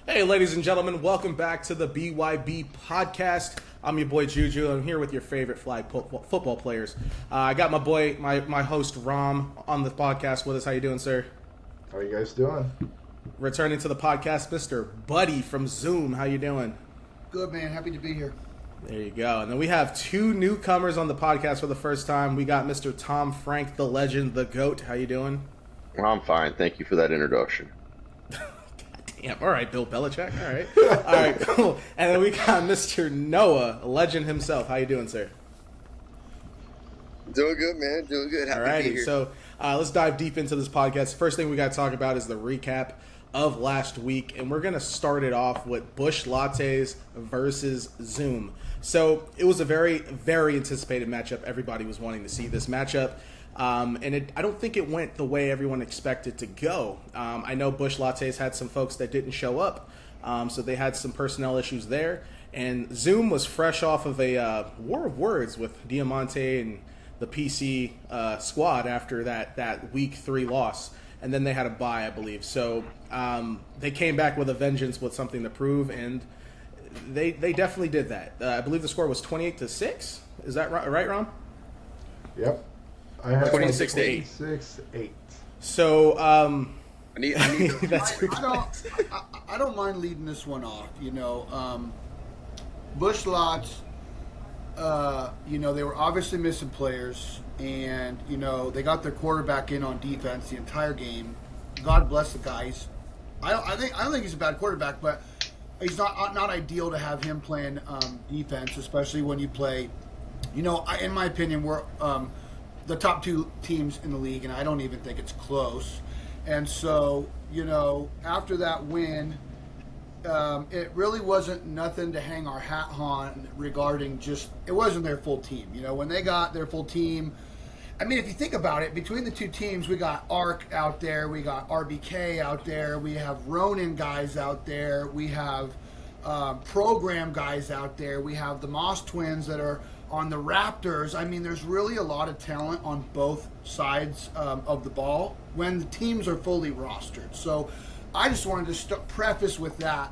Hey, ladies and gentlemen, welcome back to the BYB Podcast. I'm your boy Juju. I'm here with your favorite flag football players. I got my boy, my host Ram, on the podcast with us. How you doing, sir? How you guys doing? Returning to the podcast, Mr. Buddy from Zoom. How you doing? Good, man. Happy to be here. There you go. And then we have two newcomers on the podcast for the first time. We got Mr. Tom Frank, the legend, the GOAT. How you doing? I'm fine. Thank you for that introduction. Damn. All right, Bill Belichick. All right. All right, cool. And then we got Mr. Noah, legend himself. How you doing, sir? Doing good, man. Doing good. Happy to be Alrighty, here. so let's dive deep into this podcast. First thing we got to talk about is the recap of last week, and we're going to start it off with Busch Lattes versus Zoom. So it was a very, very anticipated matchup. Everybody was wanting to see this matchup. I don't think it went the way everyone expected to go. I know Busch Lattes had some folks that didn't show up, so they had some personnel issues there. And Zoom was fresh off of a war of words with Diamante and the PC squad after that week 3 loss. And then they had a bye, I believe. So they came back with a vengeance with something to prove, and they definitely did that. I believe the score was 28-6. Is that right, Ron? Yep. I had 26-8. 26-8. So I need that's I don't mind leading this one off. Busch Lots, they were obviously missing players, and they got their quarterback in on defense the entire game. God bless the guys. I don't think he's a bad quarterback, but he's not ideal to have him playing defense, especially when you play. In my opinion, we're the top 2 teams in the league, and I don't even think it's close. And so, after that win, it really wasn't nothing to hang our hat on regarding it wasn't their full team. When they got their full team, I mean, if you think about it, between the 2 teams, we got ARC out there, we got RBK out there, we have Ronin guys out there, we have program guys out there, we have the Moss twins that are on the Raptors. I mean, there's really a lot of talent on both sides of the ball when the teams are fully rostered. So I just wanted to preface with that.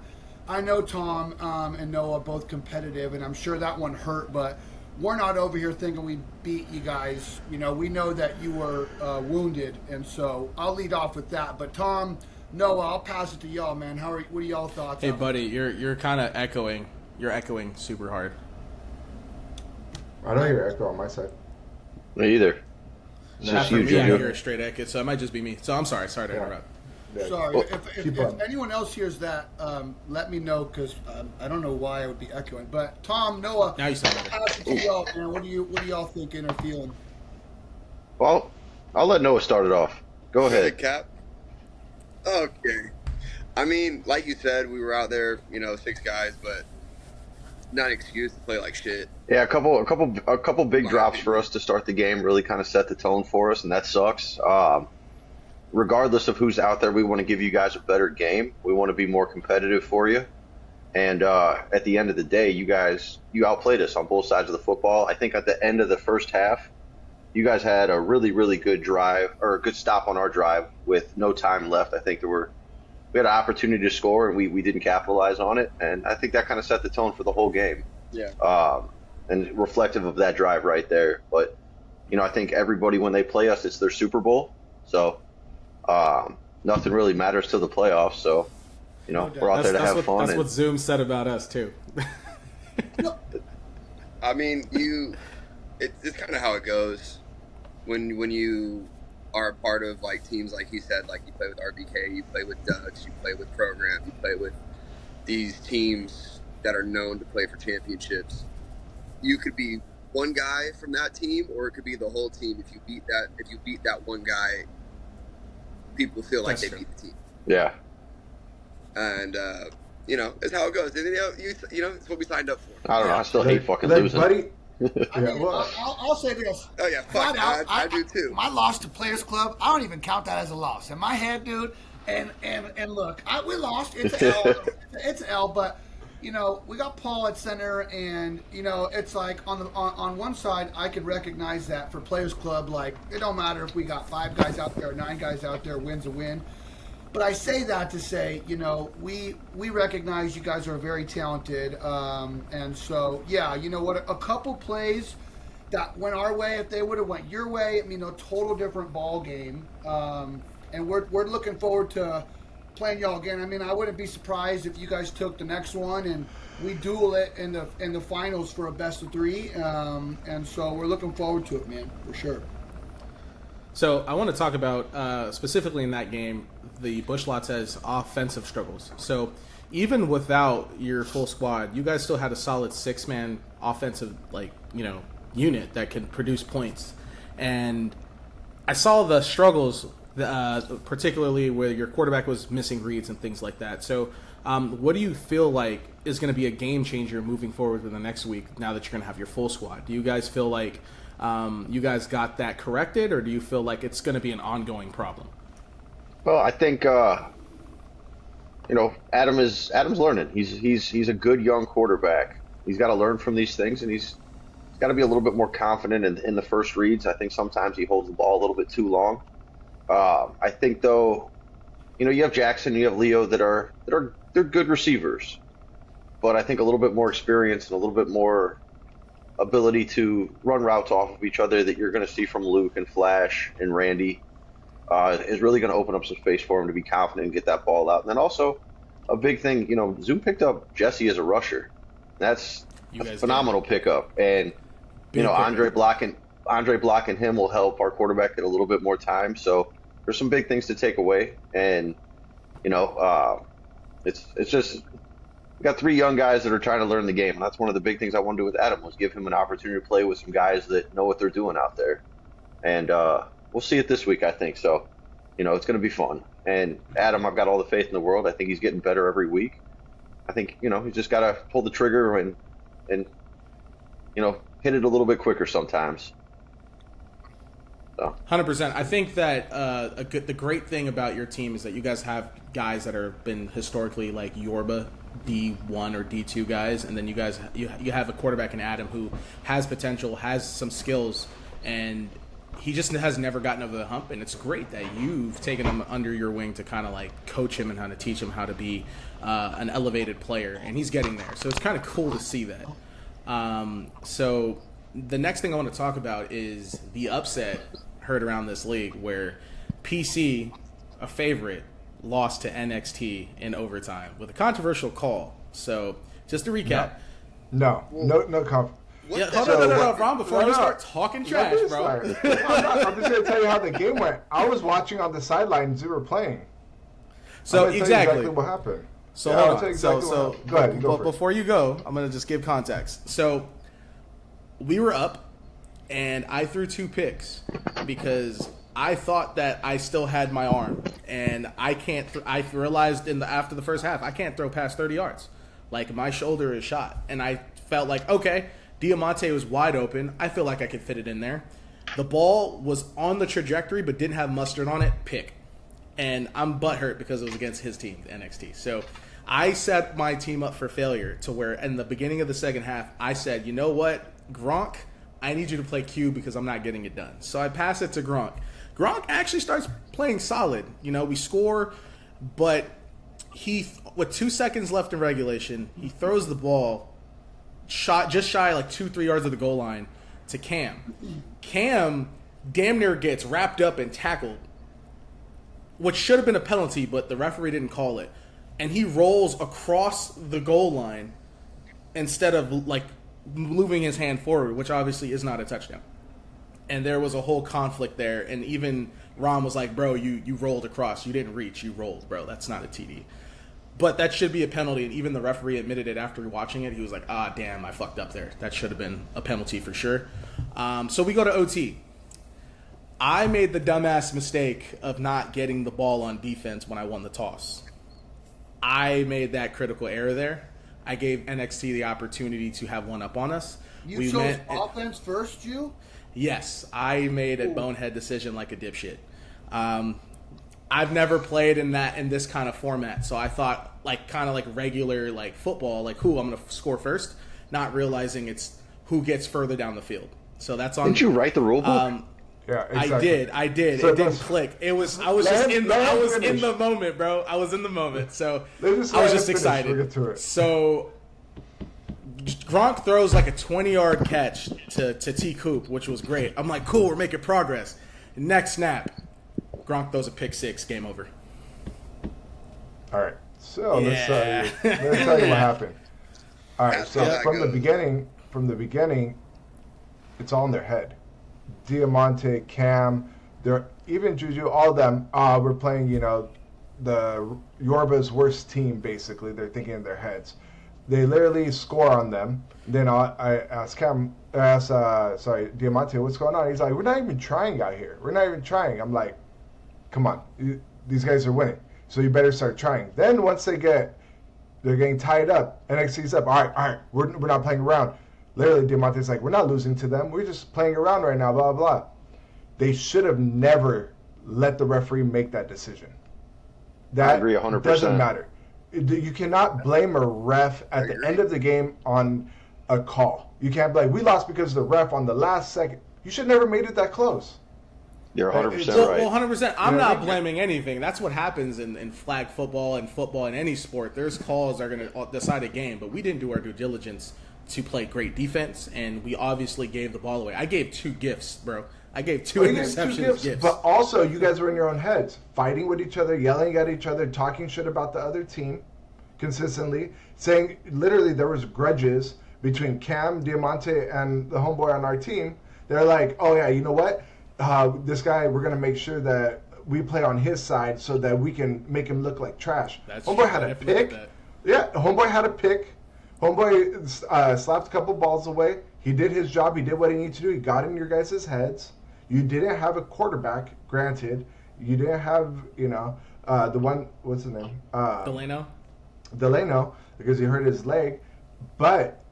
I know Tom and Noah are both competitive, and I'm sure that one hurt, but we're not over here thinking we beat you guys. We know that you were wounded, and so I'll lead off with that. But Tom, Noah, I'll pass it to y'all, man. What are y'all thoughts? Hey, buddy, you're kind of echoing. You're echoing super hard. I don't hear echo on my side. Me either. It's just you, I hear a straight echo, so it might just be me. So I'm sorry. Sorry to interrupt. Yeah. Sorry. Well, if anyone else hears that, let me know, because I don't know why I would be echoing. But Tom, Noah, Now you sound better. pass it to y'all, man. What are y'all thinking or feeling? Well, I'll let Noah start it off. Go the ahead. cap. Okay. I mean, like you said, we were out there, 6 guys, but not an excuse to play like shit. Yeah, a couple big drops for us to start the game really kind of set the tone for us, and that sucks. Regardless of who's out there, we want to give you guys a better game. We want to be more competitive for you. And at the end of the day, you outplayed us on both sides of the football. I think at the end of the first half, you guys had a really, really good drive, or a good stop on our drive with no time left. I think we had an opportunity to score, and we didn't capitalize on it. And I think that kind of set the tone for the whole game. Yeah. And reflective of that drive right there. But, I think everybody, when they play us, it's their Super Bowl. So nothing really matters till the playoffs. So, we're out there to have fun. That's what Zoom said about us, too. I mean, it's kind of how it goes when you are a part of like teams, like you said, like you play with RBK, you play with Ducks, you play with Program, you play with these teams that are known to play for championships. You could be one guy from that team, or it could be the whole team. If you beat that one guy, people feel like That's they true. beat the team. Yeah. And it's how it goes. And it's what we signed up for. I don't know. I still hate fucking Like, losing. buddy. I mean, I'll say this. Oh yeah, fuck. I do too. My loss to Players Club, I don't even count that as a loss in my head, dude. And look, we lost. It's an L. It's an L, but we got Paul at center, and it's like on one side, I could recognize that for Players Club, like it don't matter if we got 5 guys out there or 9 guys out there, win's a win. But I say that to say, we recognize you guys are very talented, and so a couple plays that went our way, if they would have went your way, a total different ball game. And we're looking forward to playing y'all again. I wouldn't be surprised if you guys took the next one and we duel it in the finals for a best of 3. And so we're looking forward to it, man, for sure. So I want to talk about specifically in that game the Bush Lattes offensive struggles. So even without your full squad, you guys still had a solid 6-man offensive unit that can produce points. And I saw the struggles, particularly where your quarterback was missing reads and things like that. So what do you feel like is going to be a game changer moving forward in the next week now that you're going to have your full squad? Do you guys feel like you guys got that corrected, or do you feel like it's going to be an ongoing problem? Well, I think Adam's learning. He's a good young quarterback. He's got to learn from these things, and he's got to be a little bit more confident in the first reads. I think sometimes he holds the ball a little bit too long. I think though, you have Jackson, you have Leo they're good receivers, but I think a little bit more experience and a little bit more ability to run routes off of each other that you're going to see from Luke and Flash and Randy is really going to open up some space for him to be confident and get that ball out. And then also a big thing, Zoom picked up Jesse as a rusher. That's a phenomenal pickup. And, Andre blocking him will help our quarterback get a little bit more time. So there's some big things to take away. And, it's just we got 3 young guys that are trying to learn the game. And that's one of the big things I want to do with Adam was give him an opportunity to play with some guys that know what they're doing out there. And we'll see it this week, I think. So, it's going to be fun. And Adam, I've got all the faith in the world. I think he's getting better every week. I think, he's just got to pull the trigger and hit it a little bit quicker sometimes. So. 100%. I think that the great thing about your team is that you guys have guys that are been historically like Yorba D1 or D2 guys, and then you guys you have a quarterback in Adam who has potential, has some skills, and he just has never gotten over the hump. And it's great that you've taken him under your wing to kind of like coach him and how to teach him how to be an elevated player, and he's getting there. So it's kind of cool to see that. So the next thing I want to talk about is the upset heard around this league where PC, a favorite, lost to NXT in overtime with a controversial call. So just to recap. No. Yeah, no, Ron, before you start talking trash, bro. I'm just going to tell you how the game went. I was watching on the sidelines. We were playing. So exactly what happened. So hold on. Go ahead. Before you go, I'm going to just give context. So we were up, and I threw 2 picks because I thought that I still had my arm, and I can't. I realized after the first half, I can't throw past 30 yards. Like, my shoulder is shot, and I felt like, okay, Diamante was wide open. I feel like I could fit it in there. The ball was on the trajectory, but didn't have mustard on it. Pick. And I'm butthurt because it was against his team, the NXT. So I set my team up for failure to where in the beginning of the second half, I said, you know what, Gronk, I need you to play Q because I'm not getting it done. So I pass it to Gronk. Gronk actually starts playing solid. We score, but with 2 seconds left in regulation, he throws the ball just shy like 2-3 yards of the goal line to Cam. Cam damn near gets wrapped up and tackled, which should have been a penalty, but the referee didn't call it. And he rolls across the goal line instead of like moving his hand forward, which obviously is not a touchdown. And there was a whole conflict there, and even Ron was like, bro, you rolled across. You didn't reach. You rolled, bro. That's not a TD. But that should be a penalty, and even the referee admitted it after watching it. He was like, damn, I fucked up there. That should have been a penalty for sure. So we go to OT. I made the dumbass mistake of not getting the ball on defense when I won the toss. I made that critical error there. I gave NXT the opportunity to have one up on us. You chose offense first, you? Yes, I made a bonehead decision like a dipshit. I've never played in this kind of format, so I thought kind of regular football, I'm going to score first, not realizing it's who gets further down the field. So that's on. Didn't you write the rule book? Yeah, exactly. I did. So it didn't click. I was in the moment, bro. I was in the moment. So I was just excited. We'll get to it. So Gronk throws like a 20-yard catch to T. Coop, which was great. I'm like, cool, we're making progress. Next snap, Gronk throws a pick six. Game over. All right. So let's tell you what happened. All right. So from the beginning, it's all in their head. Diamante, Cam, even Juju, all of them were playing, the Yorba's worst team, basically. They're thinking in their heads. They literally score on them. Then I asked Diamante, what's going on? He's like, we're not even trying out here. We're not even trying. I'm like, come on. These guys are winning. So you better start trying. Then once they're getting tied up, NXT's up. All right, we're not playing around. Literally, Diamante's like, we're not losing to them. We're just playing around right now, blah, blah, blah. They should have never let the referee make that decision. That I agree 100%. Doesn't matter. You cannot blame a ref at the end of the game on a call. You can't blame, we lost because of the ref on the last second. You should never made it that close. You're 100% right. Well, 100%. I'm not blaming anything. That's what happens in flag football and football in any sport. There's calls that are going to decide a game, but we didn't do our due diligence to play great defense, and we obviously gave the ball away. I gave 2 gifts, bro. I gave 2 interceptions gifts. But also, you guys were in your own heads, fighting with each other, yelling at each other, talking shit about the other team consistently, saying literally there was grudges between Cam, Diamante, and the homeboy on our team. They're like, oh yeah, you know what? This guy, we're going to make sure that we play on his side so that we can make him look like trash. Homeboy had a pick. Yeah, homeboy had a pick. Homeboy slapped a couple balls away. He did his job. He did what he needed to do. He got in your guys' heads. You didn't have a quarterback, granted. You didn't have, the one, what's his name? Delano, because he hurt his leg. But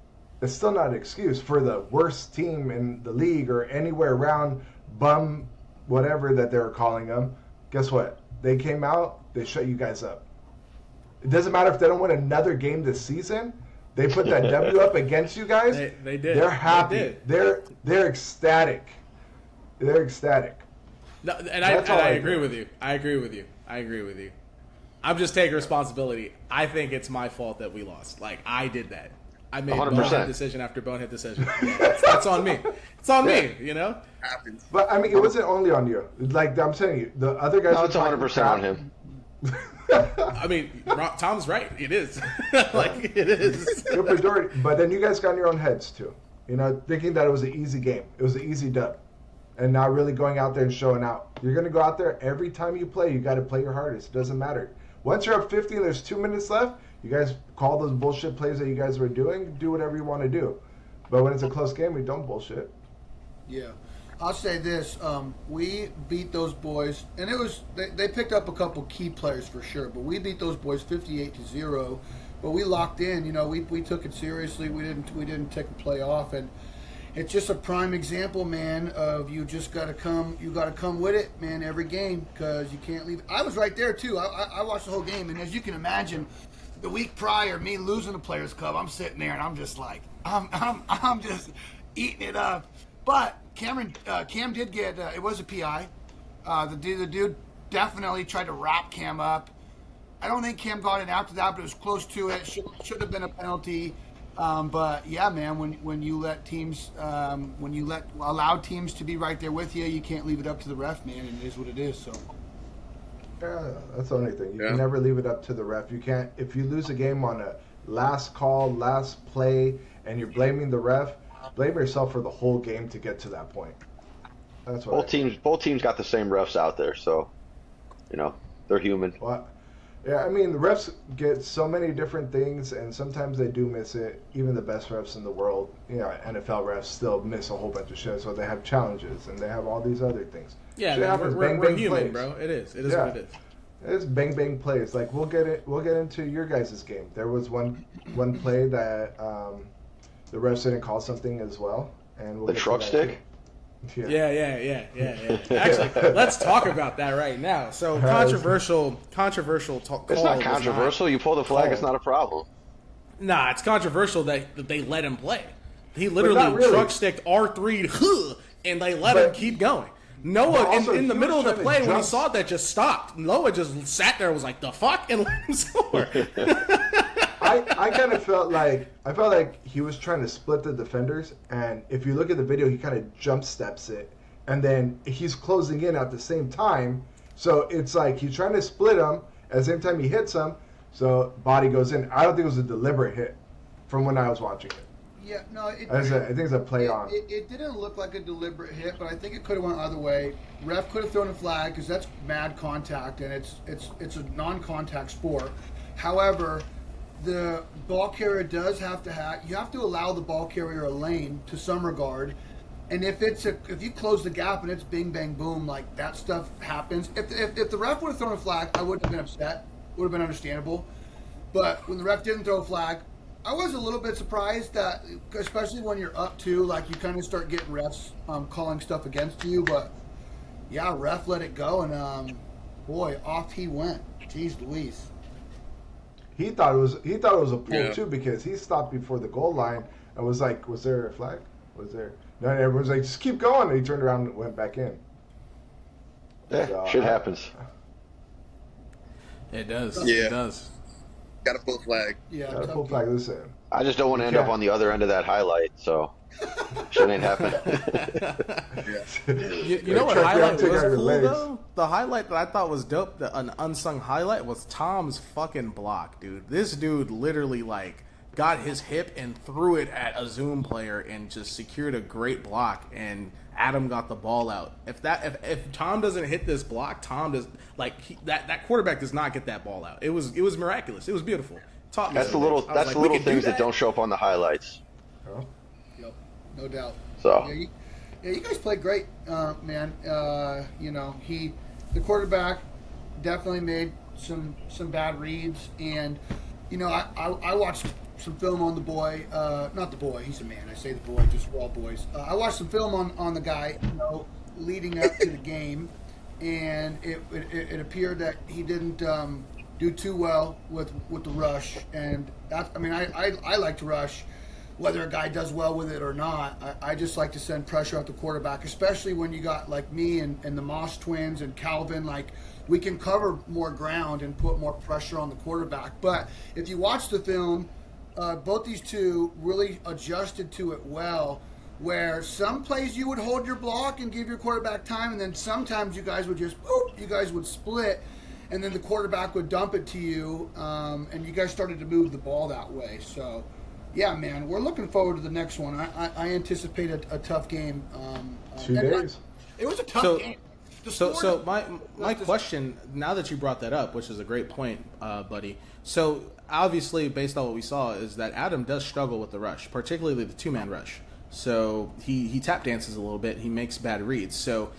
it's still not an excuse for the worst team in the league or anywhere around, bum, whatever that they were calling them. Guess what? They came out, they shut you guys up. It doesn't matter if they don't win another game this season. They put that W up against you guys. They did. They're happy. They're ecstatic. They're ecstatic. No, and I agree with you. I agree with you. I'm just taking responsibility. I think it's my fault that we lost. Like, I did that. I made 100%. Bonehead decision after bonehead decision. Yeah, that's on me. It's on me, Happens. But, I mean, it wasn't only on you. Like, I'm telling you, the other guys... No, it's 100% on him. I mean, Tom's right. It is. It is. But then you guys got in your own heads, too. Thinking that it was an easy game. It was an easy dub. And not really going out there and showing out. You're going to go out there every time you play. You got to play your hardest. It doesn't matter. Once you're up 50 and there's 2 minutes left, you guys call those bullshit plays that you guys were doing. Do whatever you want to do. But when it's a close game, we don't bullshit. Yeah. I'll say this. We beat those boys, and it was they picked up a couple key players for sure, but we beat those boys 58-0. But we locked in. We took it seriously. We didn't take a play off, and it's just a prime example, man, of you just got to come. You got to come with it, man, every game, because you can't leave. I was right there too. I watched the whole game, and as you can imagine, the week prior, me losing the Players Club, I'm sitting there and I'm just like, I'm just eating it up. But Cam did get it was a PI. The dude definitely tried to wrap Cam up. I don't think Cam got it after that, but it was close to it. Should have been a penalty. But yeah, man, when you let teams, allow teams to be right there with you, you can't leave it up to the ref, man. And it is what it is. So. Yeah, that's the only thing. You can never leave it up to the ref. You can't. If you lose a game on a last call, last play, and you're blaming the ref, blame yourself for the whole game to get to that point. That's what. Both teams got the same refs out there, so they're human. Well, yeah, I mean, the refs get so many different things, and sometimes they do miss it. Even the best refs in the world, NFL refs still miss a whole bunch of shit. So they have challenges, and they have all these other things. Yeah, man, we're human, bro. It is. It is what it is. It's bang bang plays. Like we'll get into your guys' game. There was one play that the refs didn't call something as well, and the truck stick. Yeah. Actually, let's talk about that right now. So controversial call. It's not controversial. You pull the flag, it's not a problem. Nah, it's controversial that they let him play. He literally truck sticked R3 and they let him keep going. Noah, in the he middle of was the trying play, to when he jump- saw that, just stopped. Noah just sat there and was like, the fuck? And let him score. I kind of felt like he was trying to split the defenders, and if you look at the video, he kind of jump steps it, and then he's closing in at the same time. So it's like he's trying to split them at the same time he hits them. So body goes in. I don't think it was a deliberate hit, from when I was watching it. Yeah, no, I think it's a play on. It didn't look like a deliberate hit, but I think it could have went either way. Ref could have thrown a flag because that's mad contact, and it's a non-contact sport. However, the ball carrier does have to you have to allow the ball carrier a lane to some regard. And if you close the gap and it's bing bang boom, like that stuff happens. If the ref would have thrown a flag, I wouldn't have been upset. Would have been understandable. But when the ref didn't throw a flag, I was a little bit surprised that, especially when you're up two, like you kind of start getting refs calling stuff against you. But yeah, ref let it go, and boy, off he went. Jeez Louise. He thought it was a pull Yeah. too, because he stopped before the goal line and was like, "Was there a flag? Was there?" No, and everyone's like, "Just keep going." And he turned around and went back in. Yeah, So, shit happens. It does. Yeah. It does. Got a full flag. Yeah, Got a tough pull game. flag. Listen, I just don't want to end up on the other end of that highlight, so shit ain't happening. You know what Check highlight out, was take out your cool legs. though? The highlight that I thought was dope, an unsung highlight, was Tom's fucking block, dude. This dude literally like got his hip and threw it at a Zoom player and just secured a great block, and Adam got the ball out. If Tom doesn't hit this block, Tom does that quarterback does not get that ball out. It was miraculous. It was beautiful. Taught me That's the some little things. I was that's like, the we little can do things that don't show up on the highlights. oh, Yep, no doubt. So Yeah, you guys played great, man. The quarterback definitely made some bad reads, and I watched some film on the boy. Not the boy, he's a man. I say the boy, just we're all boys. I watched some film on the guy, leading up to the game, and it appeared that he didn't do too well with the rush, and I like to rush. Whether a guy does well with it or not, I just like to send pressure at the quarterback, especially when you got like me and the Moss twins and Calvin. Like, we can cover more ground and put more pressure on the quarterback. But if you watch the film, both these two really adjusted to it well, where some plays you would hold your block and give your quarterback time, and then sometimes you guys would split, and then the quarterback would dump it to you, and you guys started to move the ball that way. So yeah, man, we're looking forward to the next one. I anticipate a tough game. 2 days. It was a tough game. So my question, now that you brought that up, which is a great point, buddy. So obviously, based on what we saw, is that Adam does struggle with the rush, particularly the two-man rush. So he tap dances a little bit. He makes bad reads. So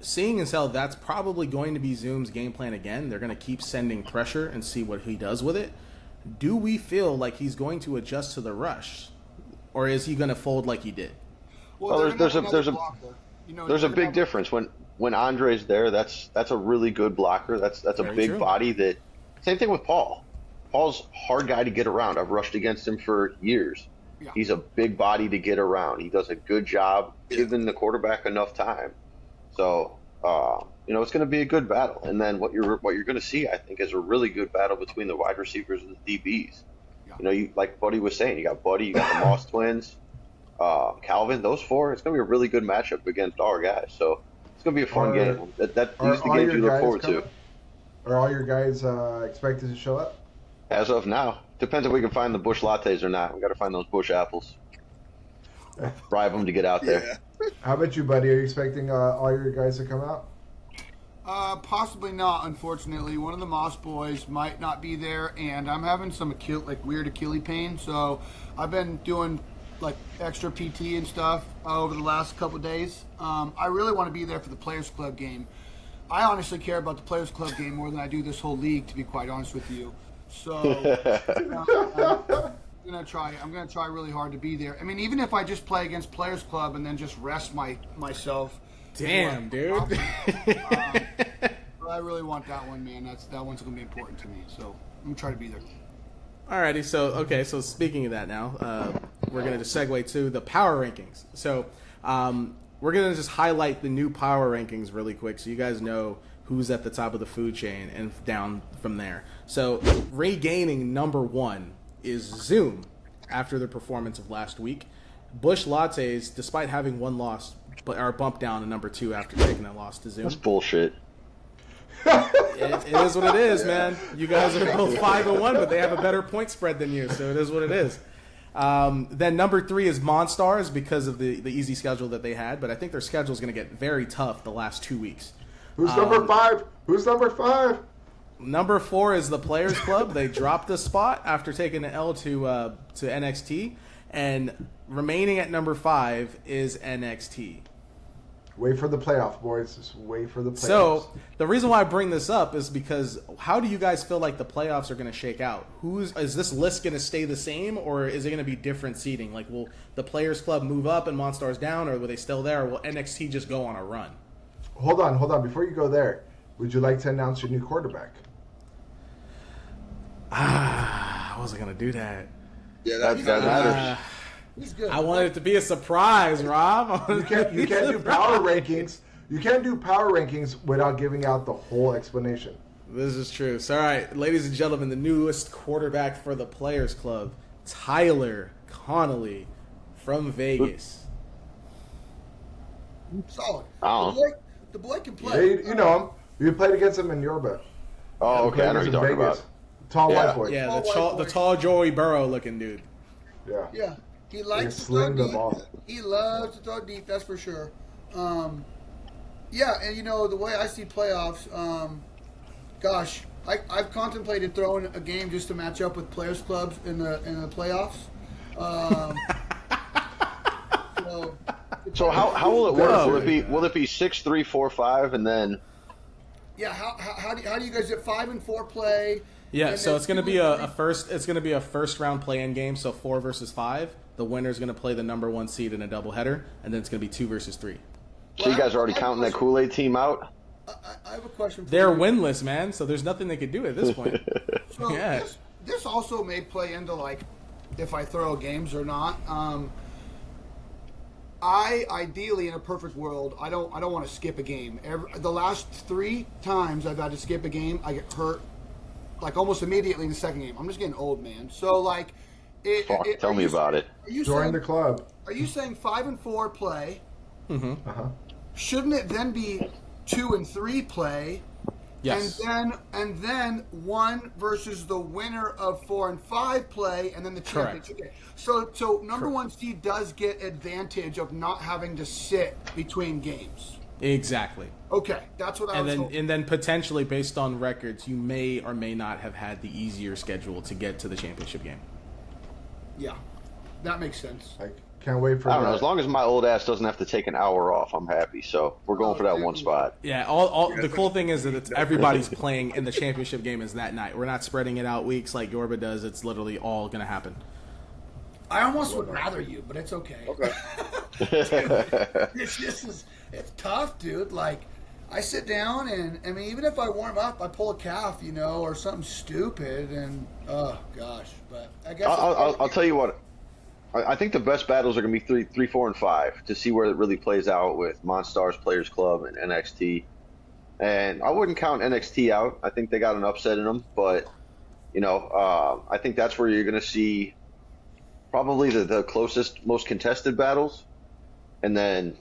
seeing as how that's probably going to be Zoom's game plan again, they're going to keep sending pressure and see what he does with it. Do we feel like he's going to adjust to the rush, or is he going to fold like he did? Well, there's a big difference when Andre's there. That's a really good blocker. That's a Very big true. body. That same thing with Paul. Paul's a hard guy to get around. I've rushed against him for years. Yeah. He's a big body to get around. He does a good job giving the quarterback enough time. So it's going to be a good battle. And then what you're going to see, I think, is a really good battle between the wide receivers and the DBs. Yeah. You like Buddy was saying, you got Buddy, you got the Moss twins, Calvin, those four. It's going to be a really good matchup against our guys. So it's going to be a fun game. These are the games you look forward to. Are all your guys expected to show up? As of now, depends if we can find the bush lattes or not. We got to find those bush apples. Bribe them to get out there. Yeah. How about you, buddy? Are you expecting all your guys to come out? Possibly not, unfortunately. One of the Moss boys might not be there, and I'm having some weird Achilles pain, so I've been doing like extra PT and stuff over the last couple of days. I really want to be there for the Players Club game. I honestly care about the Players Club game more than I do this whole league, to be quite honest with you. So I'm gonna try really hard to be there. I mean, even if I just play against Players Club and then just rest myself. Damn, dude. But I really want that one, man. That one's gonna be important to me. So I'm gonna try to be there. Alrighty, so speaking of that now, we're going to segue to the power rankings. So we're we're going to just highlight the new power rankings really quick so you guys know who's at the top of the food chain and down from there. So regaining number 1 is Zoom after their performance of last week. Bush Lattes, despite having one loss, but are bumped down to number 2 after taking a loss to Zoom. That's bullshit. It is what it is, man. You guys are both 5-1, but they have a better point spread than you, so it is what it is. Then number 3 is Monstars because of the easy schedule that they had, but I think their schedule is going to get very tough the last 2 weeks. Who's number 5? Who's number 5? Number 4 is the Players Club. They dropped a spot after taking an L to NXT, and remaining at number 5 is NXT. Wait for the playoff, boys. Just wait for the playoffs. So the reason why I bring this up is because how do you guys feel like the playoffs are going to shake out? Is this list going to stay the same, or is it going to be different seeding? Like, will the Players Club move up and Monstars down, or will they still there, or will NXT just go on a run? Hold on. Before you go there, would you like to announce your new quarterback? I wasn't going to do that. Yeah, That matters. He's good. I wanted it to be a surprise, Rob. You can't do power rankings. You can't do power rankings without giving out the whole explanation. This is true. So, all right, ladies and gentlemen, the newest quarterback for the Players Club, Tyler Connolly from Vegas. Solid. Oh. The boy can play. You know him. You played against him in Yorba. Oh, okay. I know what you're talking about. Tall Yeah. white boy. Yeah, Tall the white tall Joey Burrow looking dude. Yeah. Yeah. He He likes to sling throw the deep. ball. He loves to throw deep, that's for sure. Yeah, and the way I see playoffs, gosh, I've contemplated throwing a game just to match up with Players Clubs in the playoffs. So how will it work? Will it be 6, 3, 4, 5, and then? Yeah, how do you guys get 5 and 4 play? Yeah, and so then it's going to 2 be and a 3? first. It's going to be a first round play-in game. So 4 versus 5. The winner's going to play the number 1 seed in a doubleheader, and then it's going to be 2 versus 3. So you guys are already counting that Kool-Aid team out? I have a question for They're you. winless, man. So there's nothing they could do at this point. So Yeah. this also may play into like if I throw games or not. I ideally in a perfect world I don't want to skip a game. The last 3 times I've had to skip a game, I get hurt like almost immediately in the second game. I'm just getting old, man. So like, Tell me about it. Are you Join saying, the club. Are you saying 5 and 4 play? Uh-huh. Shouldn't it then be 2 and 3 play? Yes. And then 1 versus the winner of 4 and 5 play, and then the Correct. championship. Okay. So number 1 seed does get advantage of not having to sit between games. Exactly. Okay, that's what I was hoping. And then potentially based on records, you may or may not have had the easier schedule to get to the championship game. Yeah, that makes sense. I can't wait for I don't know. that. As long as my old ass doesn't have to take an hour off, I'm happy. So we're going for that one spot. Yeah, all the cool thing is that it's everybody's playing in the championship game is that night. We're not spreading it out weeks like Yorba does. It's literally all going to happen. I almost would rather you, but it's okay. Okay. It's tough, dude. Like, I sit down and I mean, even if I warm up, I pull a calf, or something stupid, and oh gosh. But I guess I'll tell you what. I think the best battles are going to be 3, 4, and 5 to see where it really plays out with Monstars, Players Club, and NXT. And I wouldn't count NXT out. I think they got an upset in them, but I think that's where you're going to see probably the closest, most contested battles, and then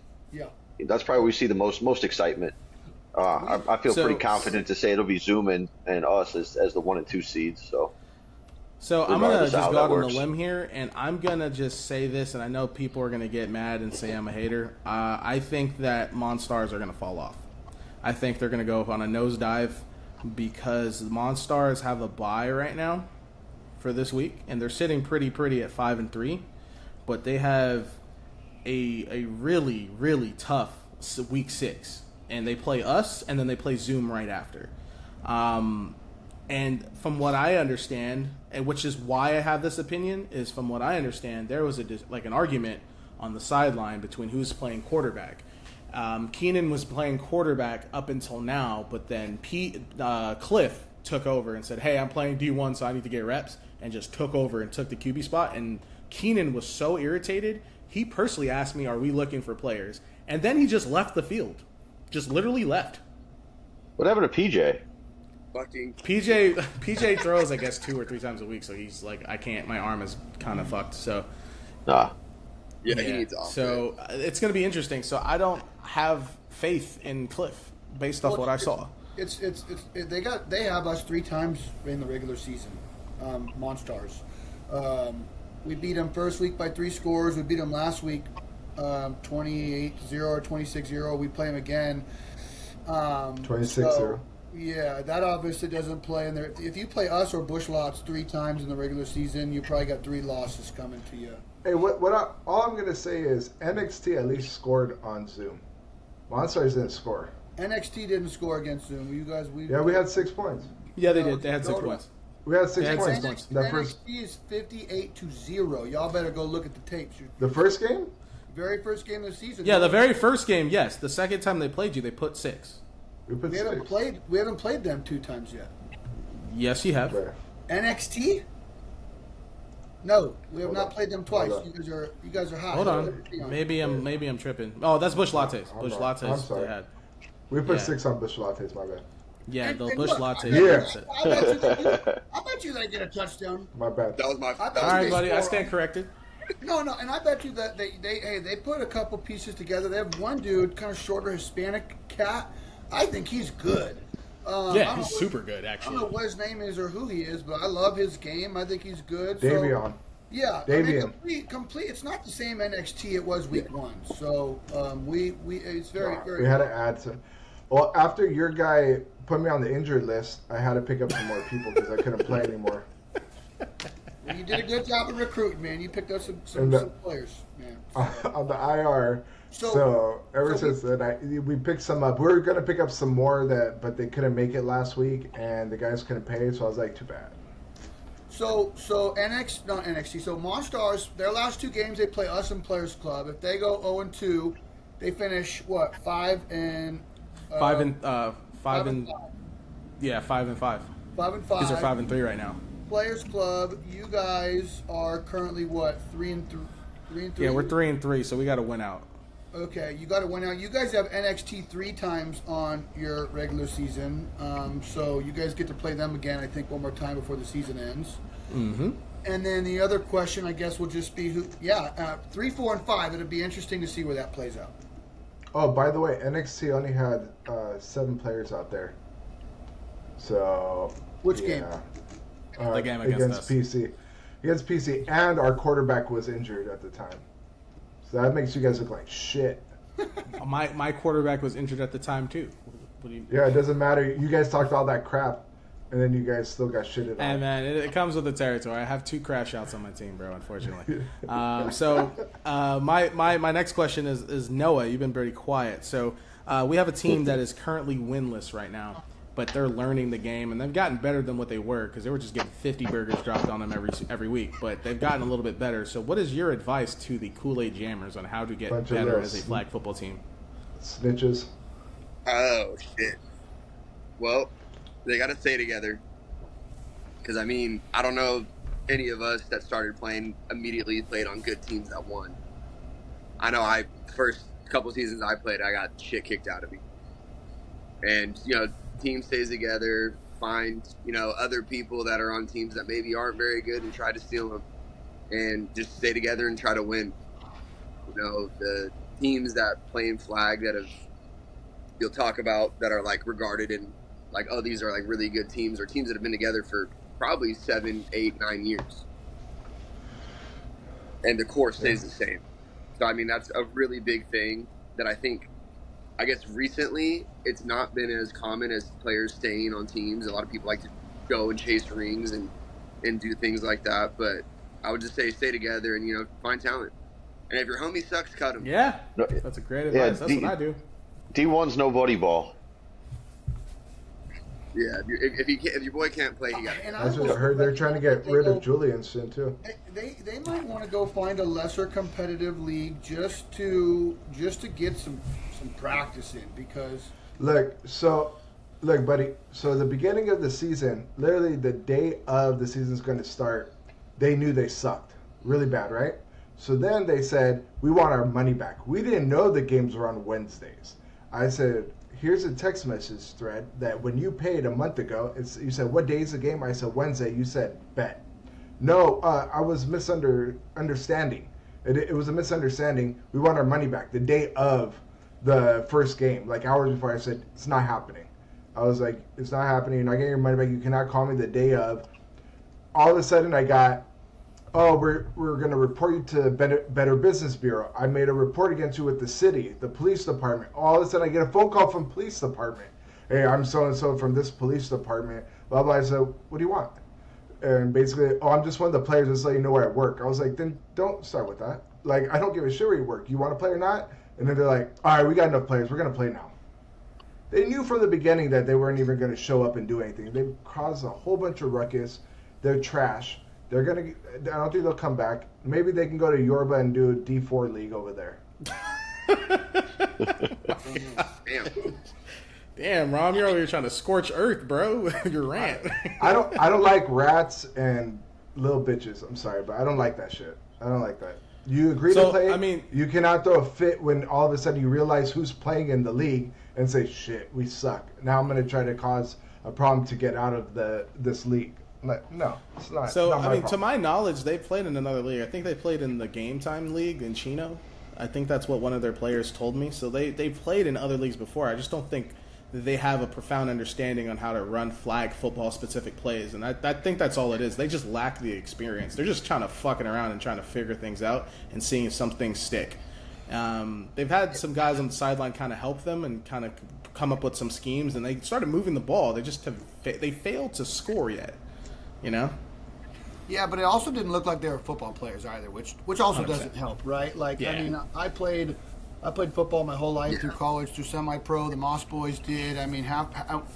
that's probably where we see the most excitement. I feel pretty confident to say it'll be Zoom and us as the 1 and 2 seeds. So I'm going to Regardless of just how go that out on works. a limb here, and I'm going to just say this, and I know people are going to get mad and say I'm a hater. I think that Monstars are going to fall off. I think they're going to go on a nosedive because the Monstars have a bye right now for this week, and they're sitting pretty at 5 and 3, but they have a really, really tough week 6, and they play us, and then they play Zoom right after. And from what I understand, and which is why I have this opinion, is from what I understand, there was an argument on the sideline between who's playing quarterback. Keenan was playing quarterback up until now, but then Cliff took over and said, "Hey, I'm playing D1, so I need to get reps," and just took over and took the QB spot. And Keenan was so irritated, he personally asked me, "Are we looking for players?" and then he just left the field. Just literally left. What happened to PJ? Fucking PJ throws, I guess, 2 or 3 times a week, so he's like, I can't. My arm is kind of fucked. So yeah, he needs off. So it's going to be interesting. So I don't have faith in Cliff based off what I saw. They have us 3 times in the regular season, Monstars. We beat them first week by 3 scores. We beat them last week 28-0 or 26-0. We play them again 26-0. Yeah, that obviously doesn't play in there. If you play us or Bush Lots 3 times in the regular season, you probably got 3 losses coming to you. Hey, all I'm gonna say is NXT at least scored on Zoom. Monstars didn't score. NXT didn't score against Zoom. You guys, we had 6 points. Yeah, they did. They had 6 points. We had 6 They had points. 6 points. That first, NXT is 58-0. Y'all better go look at the tapes. the first game. Very first game of the season. Yeah, the very first game, yes. The second time they played you, they put 6. We put We 6. haven't played them 2 times yet. Yes, you have. Okay. NXT? No, we have Hold not on. played them twice. Hold on. You guys are hot. Hold on. Maybe I'm tripping. Oh, that's Bush Lattes. I'm Bush not. I'm Lattes sorry. they had. We put Yeah. 6 on Bush Lattes. My bad. Yeah, And- the and Bush look, Lattes. Yeah. I bet you they get a touchdown. My bad. That was my. I bet All you right, they buddy. I score stand on- corrected. No, and I bet you that they put a couple pieces together. They have one dude, kind of shorter Hispanic cat. I think he's good. I Yeah, don't he's know- super good, I don't actually. know what his name is or who he is, but I love his game. I think he's good. So, Davion. yeah, Davion. I mean, complete. It's not the same NXT it was week 1. So we it's very very. We had to add some. Well, after your guy put me on the injured list, I had to pick up some more people because I couldn't play anymore. You did a good job of recruiting, man. You picked up some players, man. On the IR. So- So ever so since then, we picked some up. We were gonna pick up some more but they couldn't make it last week, and the guys couldn't pay. So I was like, too bad. So not NXT. So Monstars, their last 2 games they play us and Players Club. If they go 0-2, they finish what 5 and 5 and 5 5 and and 5. yeah, 5 and 5. 5 and Because they're 5. 5 and 3 right now. Players Club, you guys are currently what 3 and 3. Yeah, we're 3 and 3, so we got to win out. Okay, you got to win out. You guys have NXT 3 times on your regular season, so you guys get to play them again. I think one more time before the season ends. Mm-hmm. And then the other question, I guess, will just be 3, 4, and 5. It'll be interesting to see where that plays out. Oh, by the way, NXT only had 7 players out there. So Which game? The game against us. PC. Against PC, and our quarterback was injured at the time. So that makes you guys look like shit. My quarterback was injured at the time too. What do you? Yeah, it doesn't matter. You guys talked all that crap, and then you guys still got shitted Hey on. man, it comes with the territory. I have 2 crash outs on my team, bro. Unfortunately. My next question is Noah. You've been pretty quiet. So we have a team that is currently winless right now, but they're learning the game and they've gotten better than what they were because they were just getting 50 burgers dropped on them every week. But they've gotten a little bit better. So what is your advice to the Kool-Aid Jammers on how to get Bunch of better those as a flag football team? Snitches. Oh shit. Well, they got to stay together. Because I mean, I don't know any of us that started playing immediately played on good teams that won. I know first couple seasons I played, I got shit kicked out of me. And team stays together. Find other people that are on teams that maybe aren't very good and try to steal them, and just stay together and try to win. The teams that play in flag that you'll talk about that are like regarded and like, oh, these are like really good teams, or teams that have been together for probably 7, 8, 9 years, and the core stays the same. So I mean, that's a really big thing that I guess recently it's not been as common as players staying on teams. A lot of people like to go and chase rings and do things like that. But I would just say stay together and find talent. And if your homie sucks, cut him. Yeah, No, that's a great advice. That's what I do. D1's no buddy ball. Yeah, if your boy can't play, he got it. And That's what I heard. They're trying to get rid of Julian soon too. They might want to go find a lesser competitive league just to get some practice in, because Look, buddy. So the beginning of the season, literally the day of the season's going to start, they knew they sucked really bad, right? So then they said, we want our money back. We didn't know the games were on Wednesdays. I said, here's a text message thread that when you paid a month ago, you said, what day is the game? I said, Wednesday. You said, bet. No, I was misunderstanding. It was a misunderstanding. We want our money back the day of the first game, like hours before. I said, it's not happening. I was like, it's not happening. You're not getting your money back. You cannot call me the day of. All of a sudden, I got, we're going to report you to Better Business Bureau. I made a report against you with the city, the police department. All of a sudden, I get a phone call from police department. Hey, I'm so-and-so from this police department. Blah, blah. I said, what do you want? And basically, I'm just one of the players, just let you know where I work. I was like, then don't start with that. Like, I don't give a shit where you work. You want to play or not? And then they're like, all right, we got enough players. We're going to play now. They knew from the beginning that they weren't even going to show up and do anything. They caused a whole bunch of ruckus. They're trash. I don't think they'll come back. Maybe they can go to Yorba and do a D4 league over there. Damn, Rom, you're over here trying to scorch earth, bro. Your rant. I don't like rats and little bitches. I'm sorry, but I don't like that shit. I don't like that. You agree to play? I mean, you cannot throw a fit when all of a sudden you realize who's playing in the league and say, "Shit, we suck." Now I'm going to try to cause a problem to get out of this league. Like, no, it's not. So not I mean, problem. to my knowledge, they played in another league. I think they played in the Game Time League in Chino. I think that's what one of their players told me. So they played in other leagues before. I just don't think they have a profound understanding on how to run flag football specific plays, and I think that's all it is. They just lack the experience. They're just trying to fucking around and trying to figure things out and seeing if some things stick. They've had some guys on the sideline kind of help them and kind of come up with some schemes, and they started moving the ball. They just they failed to score yet, you know. Yeah, but it also didn't look like they were football players either, which also 100%. doesn't help, right? Like, Yeah. I mean, I played football my whole life through college, through semi-pro. The Moss boys did. I mean,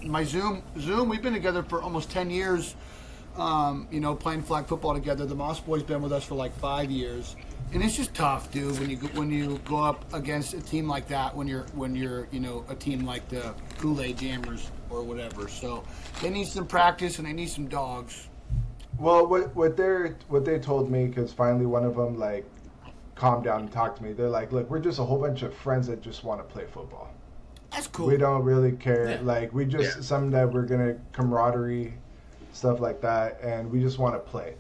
my Zoom, we've been together for almost 10 years, playing flag football together. The Moss boys been with us for like 5 years. And it's just tough, dude, when you go up against a team like that, when you're a team like the Kool-Aid Jammers or whatever. So they need some practice and they need some dogs. Well, what they told me, because finally one of them like calmed down and talked to me. They're like, look, we're just a whole bunch of friends that just want to play football. That's cool. We don't really care. Yeah. Like, we just some that we're gonna camaraderie, stuff like that, and we just want to play.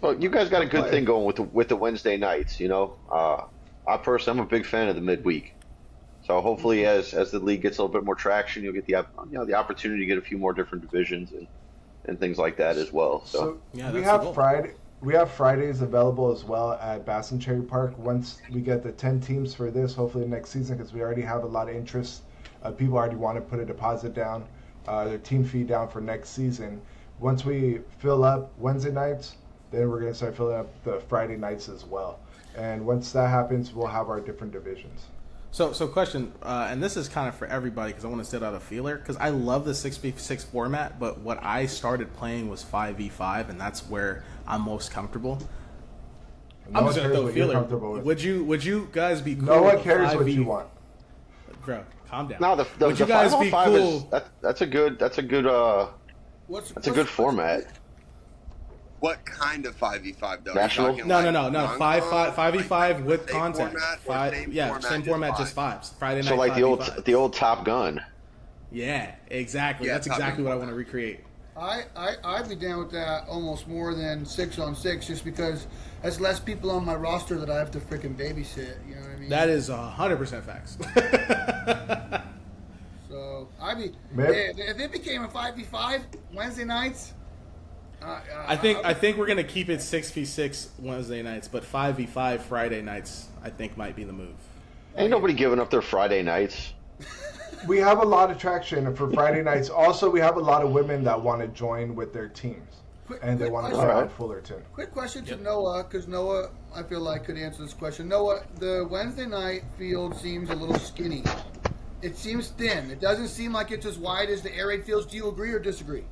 Well, you guys got a good thing going with the Wednesday nights. You know, I'm a big fan of the midweek. So hopefully, as the league gets a little bit more traction, you'll get the opportunity to get a few more different divisions and things like that as well. So Yeah, we that's the goal. have We have Fridays available as well at Bass and Cherry Park. Once we get the 10 teams for this, hopefully next season, because we already have a lot of interest. People already want to put a deposit down, their team fee down for next season. Once we fill up Wednesday nights, then we're going to start filling up the Friday nights as well. And once that happens, we'll have our different divisions. So question, and this is kind of for everybody because I want to set out a feeler, because I love the 6v6 format, but what I started playing was 5v5, and that's where I'm most comfortable. I'm just going to throw a feeler. Would you guys be cool? No one with cares 5v... what you want. Bro, calm down. no, would you guys be 5-on-5 cool? that's a good That's a good format. What kind of 5v5 though? National? Talking No. like 5v5 with same content. Same format, just fives. Friday night. So like 5v5. the old Top Gun. Yeah, exactly. Yeah, That's Top exactly Gun what I want to recreate. I'd be down with that almost more than 6-on-6, just because that's less people on my roster that I have to freaking babysit. You know what I mean? That is 100% facts. So if it became a 5v5 Wednesday nights. I think we're gonna keep it 6v6 Wednesday nights, but 5v5 Friday nights I think might be the move. Ain't nobody giving up their Friday nights. We have a lot of traction for Friday nights. Also, we have a lot of women that want to join with their teams, and they want to play on Fullerton. Quick question to Noah, because Noah, I feel like, could answer this question. Noah, the Wednesday night field seems a little skinny. It seems thin. It doesn't seem like it's as wide as the air raid fields. Do you agree or disagree?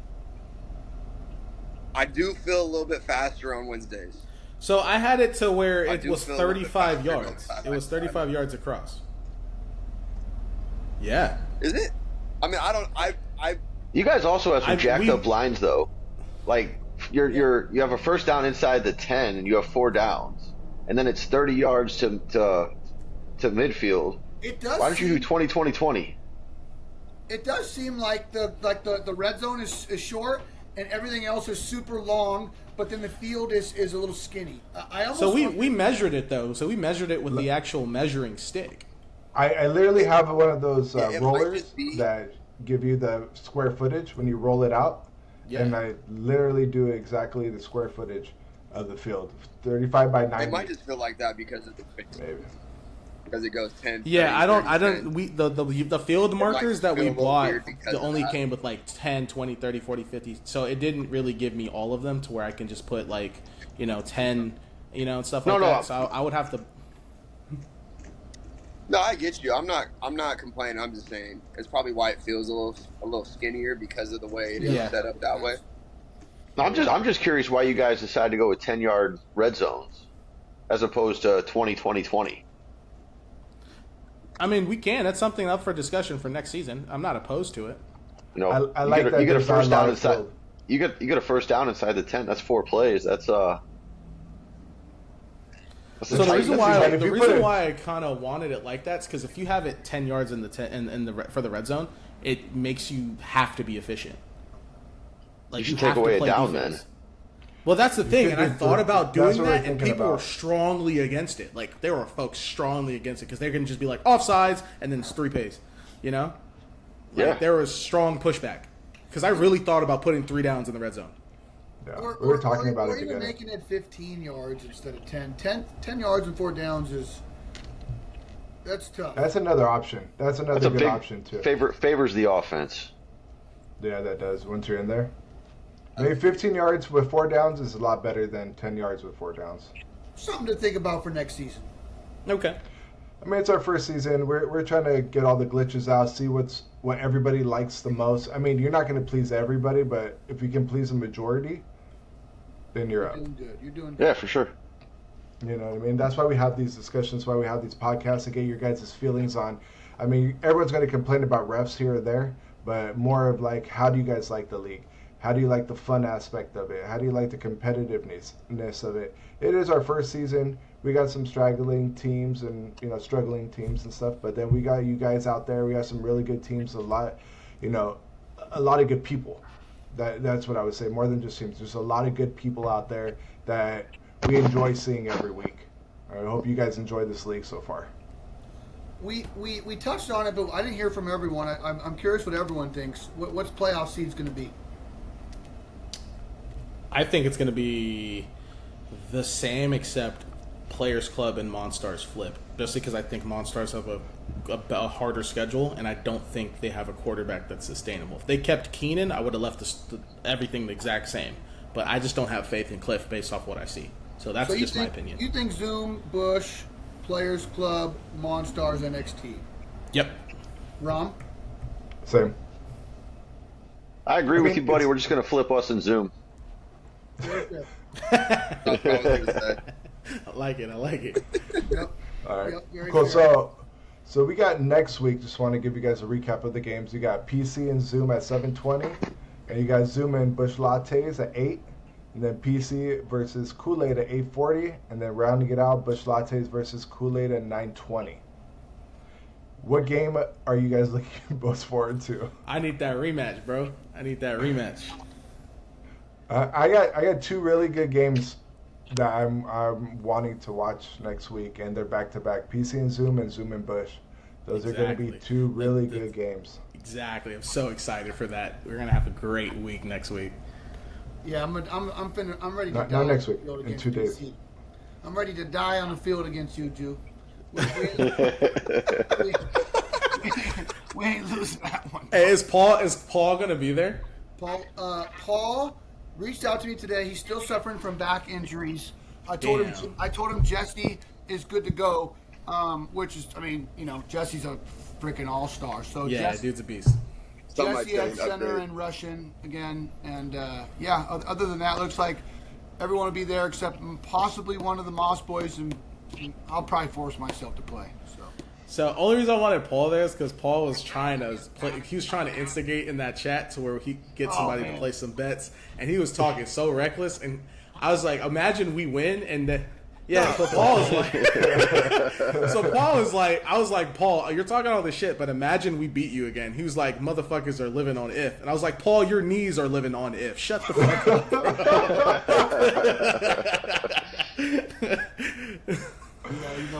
I do feel a little bit faster on Wednesdays. So I had it to where I it do was feel a little bit 35 faster yards. going It was 35 yards across. Yeah. Is it? I mean, I You guys also have some jacked we- up lines though. Like you have a first down inside the 10 and you have 4 downs. and then it's 30 yards to midfield. It does. Why don't you do 20-20-20? It does seem like the red zone is short and everything else is super long, but then the field is a little skinny. We measured it though. So we measured it with the actual measuring stick. I literally have one of those It might rollers just be- that give you the square footage when you roll it out. Yeah. And I literally do exactly the square footage of the field, 35 by 90. It might just feel like that because of the Maybe. because it goes 10. Yeah, 30, I 30, don't. We the field markers that we feel a little bought weird because of only that. came with like 10, 20, 30, 40, 50. So it didn't really give me all of them to where I can just put like 10, and stuff like that. So I would have to. No, I get you. I'm not complaining. I'm just saying it's probably why it feels a little skinnier because of the way it is Yeah. set up that way. No, I'm just curious why you guys decided to go with 10-yard red zones as opposed to 20-20-20. I mean, we can. That's something up for discussion for next season. I'm not opposed to it. I like that you get a there's not first a down lot of inside. field. You get a first down inside the 10. That's 4 plays. That's So the reason If you why I kind of wanted it like that is because if you have it 10 yards in the for the red zone, it makes you have to be efficient. Like You should have take away to a play down defense. then. Well, that's the thing, and I thought about That's doing what we're that, and thinking people were about. strongly against it. Like there were folks strongly against it because they're gonna just be like offsides, and then it's 3 plays. Like, Yeah. there was strong pushback because I really thought about putting 3 downs in the red zone. Yeah. We were talking about or it even together. making it 15 yards instead of 10. 10 yards and 4 downs that's tough. That's another option. That's another That's a good big option too. favors the offense. Yeah, that does. Once you're in there, I mean, 15 yards with 4 downs is a lot better than 10 yards with 4 downs. Something to think about for next season. Okay. I mean, it's our first season. We're trying to get all the glitches out, see what everybody likes the most. I mean, you're not going to please everybody, but if you can please a majority, then you're up. You're doing good. You're doing good. Yeah, for sure. You know what I mean? That's why we have these discussions, why we have these podcasts to get your guys' feelings on. I mean, everyone's going to complain about refs here or there, but more of like, how do you guys like the league? How do you like the fun aspect of it? How do you like the competitiveness of it? It is our first season. We got some struggling teams and struggling teams and stuff, but then we got you guys out there. We got some really good teams, a lot of good people. That's what I would say. More than just teams, there's a lot of good people out there that we enjoy seeing every week. I hope you guys enjoy this league so far. We touched on it, but I didn't hear from everyone. I'm curious what everyone thinks. What's playoff seeds going to be? I think it's going to be the same, except Players Club and Monstars flip. Just because I think Monstars have a harder schedule, and I don't think they have a quarterback that's sustainable. If they kept Keenan, I would have left everything the exact same. But I just don't have faith in Cliff based off what I see. So that's just my opinion. You think Zoom, Bush, Players Club, Monstars, NXT? Yep. Rom? Same. I agree with you, buddy. We're just going to flip us and Zoom. Very good. That's what I was gonna say. I like it. Yep. All right. Yep, very Cool. fair. So we got next week. Just want to give you guys a recap of the games. You got PC and Zoom at 7:20, and you got Zoom and Bush Lattes at 8, and then PC versus Kool-Aid at 8:40, and then rounding it out, Bush Lattes versus Kool-Aid at 9:20. What game are you guys looking most forward to? I need that rematch, bro. I need that rematch. I got 2 really good games that I'm wanting to watch next week, and they're back to back: PC and Zoom and Bush. Those are going to be Exactly. 2 really good games. Exactly. I'm so excited for that. We're gonna have a great week next week. Yeah, I'm ready to Not die next on week, the field in against 2 days. PC. I'm ready to die on the field against you, Jew. We ain't losing that one. Hey, is Paul gonna be there? Paul reached out to me today. He's still suffering from back injuries. I told him Jesse is good to go, which is, Jesse's a freaking all-star. So Yeah, dude's a beast. Something might Jesse at change, center upgrade. and Russian again, and other than that, looks like everyone will be there except possibly one of the Moss boys, and I'll probably force myself to play. So only reason I wanted Paul there is because Paul was trying to instigate in that chat to where he could get somebody to play some bets, and he was talking so reckless, and I was like, imagine we win and Yeah, so Paul is like, so Paul is like, I was like, Paul, you're talking all this shit, but imagine we beat you again. He was like, motherfuckers are living on if. And I was like, Paul, your knees are living on if. Shut the fuck up.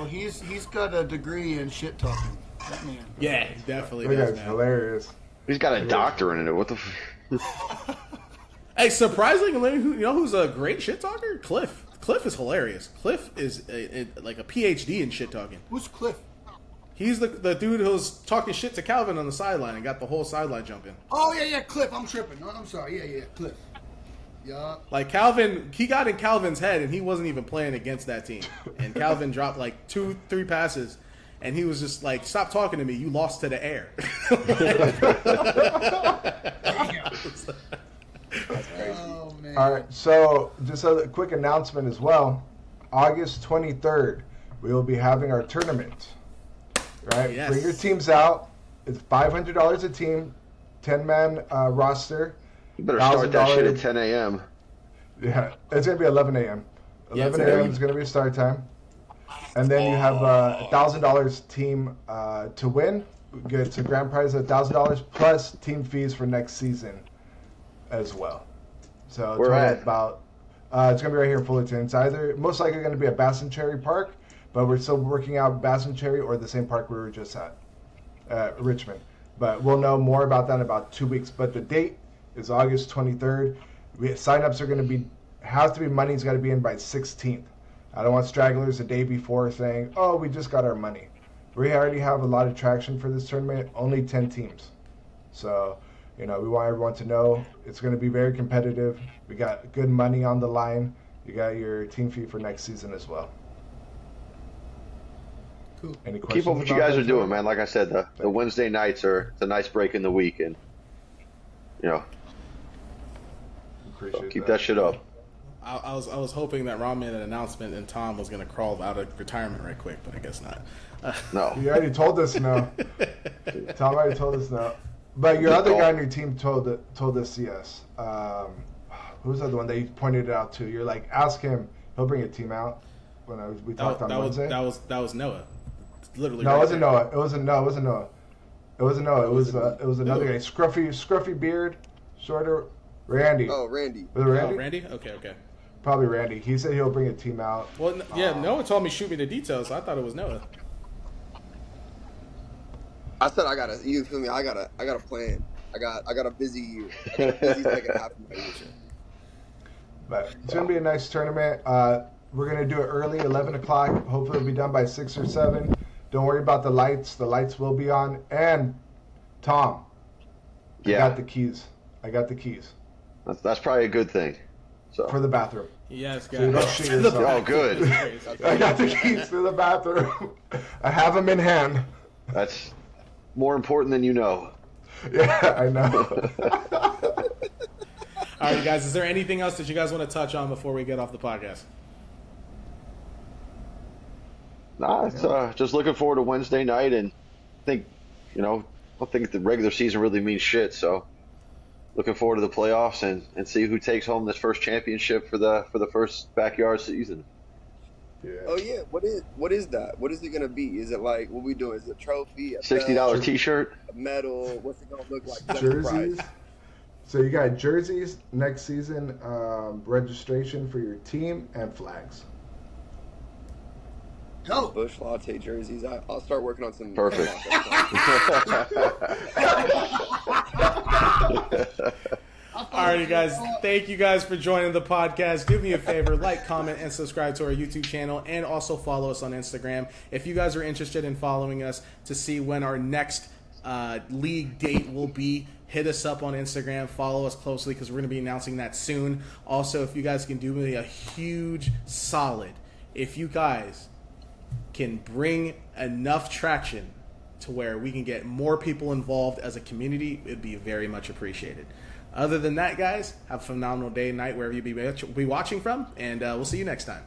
He's got a degree in shit talking. That man. Yeah, he definitely That does, guy's man. hilarious. He's got a doctorate in it. What the? Hey, surprisingly, you know who's a great shit talker? Cliff. Cliff is hilarious. Cliff is like a PhD in shit talking. Who's Cliff? He's the dude who was talking shit to Calvin on the sideline and got the whole sideline jumping. Oh yeah, Cliff. I'm tripping. No, I'm sorry. Yeah, Cliff. Yeah. Like Calvin, he got in Calvin's head and he wasn't even playing against that team. And Calvin dropped like 2-3 passes, and he was just like, "Stop talking to me. You lost to the air." Oh man. All right, so just a quick announcement as well. August 23rd, we will be having our tournament. Right? Yes. Bring your teams out. It's $500 a team, 10-man roster. You better start that shit at $1,000. 10 a.m. Yeah, it's going to be 11 a.m. 11 it's a.m. is going to be start time. And then you have $1,000 team to win. Gets a grand prize of $1,000 plus team fees for next season as well. So Where total at? about it's gonna be right here in Fullerton. It's either most likely going to be at Bass and Cherry Park, but we're still working out Bass and Cherry or the same park we were just at, Richmond. But we'll know more about that in about 2 weeks. But the date is August 23rd. Sign-ups are going to have to be money's got to be in by 16th. I don't want stragglers the day before saying, "Oh, we just got our money." We already have a lot of traction for this tournament. Only 10 teams, so we want everyone to know it's going to be very competitive. We got good money on the line. You got your team fee for next season as well. Cool. Any questions? Keep up what you about guys that, are doing, John? man. Like I said, the Wednesday nights it's a nice break in the week, and Appreciate keep that shit up. I was hoping that Ron made an announcement and Tom was going to crawl out of retirement right quick, but I guess not. No. You already told us no. Tom already told us no. But your other guy on your team told us yes. Who's the other one that you pointed it out to? You're like, ask him. He'll bring a team out. When we talked on Wednesday. That was Noah. Literally. No, right it wasn't there. Noah. It wasn't Noah. It wasn't Noah. It was another guy. Scruffy beard, shorter. Randy. Oh, Randy. Was it Randy? Oh, Randy? Okay. Probably Randy. He said he'll bring a team out. Well, Noah told me shoot me the details, so I thought it was Noah. I said you feel me? I got a plan. I got a busy year. I got a busy second half of my year. But it's gonna be a nice tournament. We're gonna do it early, 11 o'clock. Hopefully, it'll be done by 6 or 7. Don't worry about the lights. The lights will be on. And Tom, Yeah. I got the keys That's probably a good thing. So. for the bathroom. Yes, So you don't guys. shoot yourself. Oh, good. I got the keys to the bathroom. I have them in hand. That's more important than you know. Yeah, I know. All right, guys. Is there anything else that you guys want to touch on before we get off the podcast? Nah, it's just looking forward to Wednesday night, and I don't think the regular season really means shit. So, looking forward to the playoffs and see who takes home this first championship for the first backyard season. Yeah. Oh yeah, what is that? What is it gonna be? Is it like what we doing? Is it a trophy? A $60 belt, T-shirt. a medal? What's it gonna look like? That's the Jerseys. prize. So you got jerseys next season, registration for your team, and flags. Dope. Bush latte jerseys. I'll start working on some. Perfect. Alrighty, guys. Thank you guys for joining the podcast. Do me a favor, like, comment, and subscribe to our YouTube channel, and also follow us on Instagram. If you guys are interested in following us to see when our next league date will be, hit us up on Instagram. Follow us closely because we're going to be announcing that soon. Also, if you guys can do me a huge solid, if you guys can bring enough traction to where we can get more people involved as a community, it'd be very much appreciated. Other than that, guys, have a phenomenal day and night wherever you be watching from, and we'll see you next time.